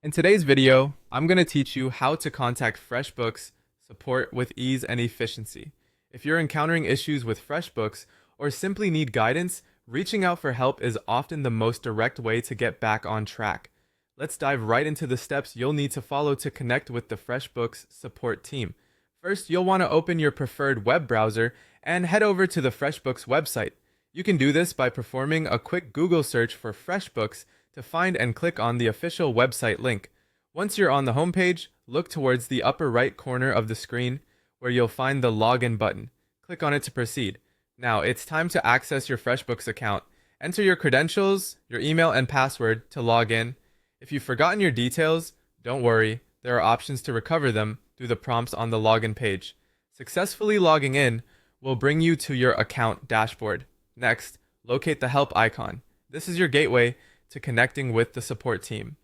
In today's video, I'm going to teach you how to contact FreshBooks support with ease and efficiency. If you're encountering issues with FreshBooks or simply need guidance, reaching out for help is often the most direct way to get back on track. Let's dive right into the steps you'll need to follow to connect with the FreshBooks support team. First, you'll want to open your preferred web browser and head over to the FreshBooks website. You can do this by performing a quick Google search for FreshBooks to find and click on the official website link. Once you're on the homepage, look towards the upper right corner of the screen where you'll find the login button. Click on it to proceed. Now, it's time to access your FreshBooks account. Enter your credentials, your email, and password to log in. If you've forgotten your details, don't worry, there are options to recover them through the prompts on the login page. Successfully logging in will bring you to your account dashboard. Next, locate the help icon. This is your gateway to connecting with the support team.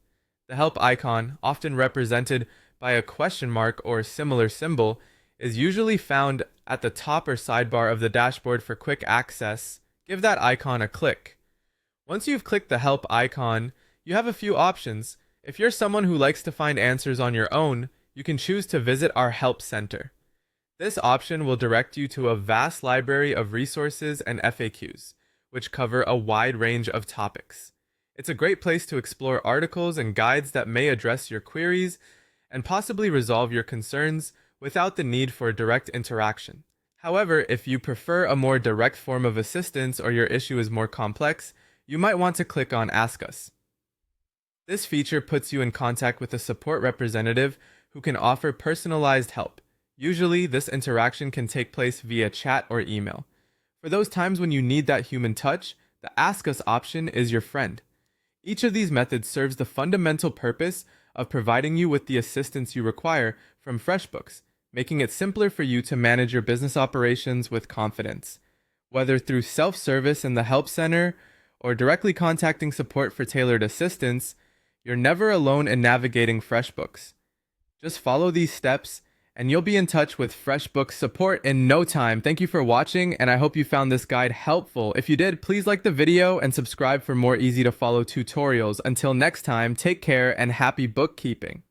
The help icon, often represented by a question mark or similar symbol, is usually found at the top or sidebar of the dashboard for quick access. Give that icon a click. Once you've clicked the help icon, you have a few options. If you're someone who likes to find answers on your own, you can choose to visit our help center. This option will direct you to a vast library of resources and FAQs, which cover a wide range of topics. It's a great place to explore articles and guides that may address your queries and possibly resolve your concerns without the need for direct interaction. However, if you prefer a more direct form of assistance or your issue is more complex, you might want to click on Ask Us. This feature puts you in contact with a support representative who can offer personalized help. Usually, this interaction can take place via chat or email. For those times when you need that human touch, the Ask Us option is your friend. Each of these methods serves the fundamental purpose of providing you with the assistance you require from FreshBooks, making it simpler for you to manage your business operations with confidence. Whether through self-service in the Help Center or directly contacting support for tailored assistance, you're never alone in navigating FreshBooks. Just follow these steps and you'll be in touch with FreshBooks support in no time. Thank you for watching, and I hope you found this guide helpful. If you did, please like the video and subscribe for more easy to follow tutorials. Until next time, take care and happy bookkeeping.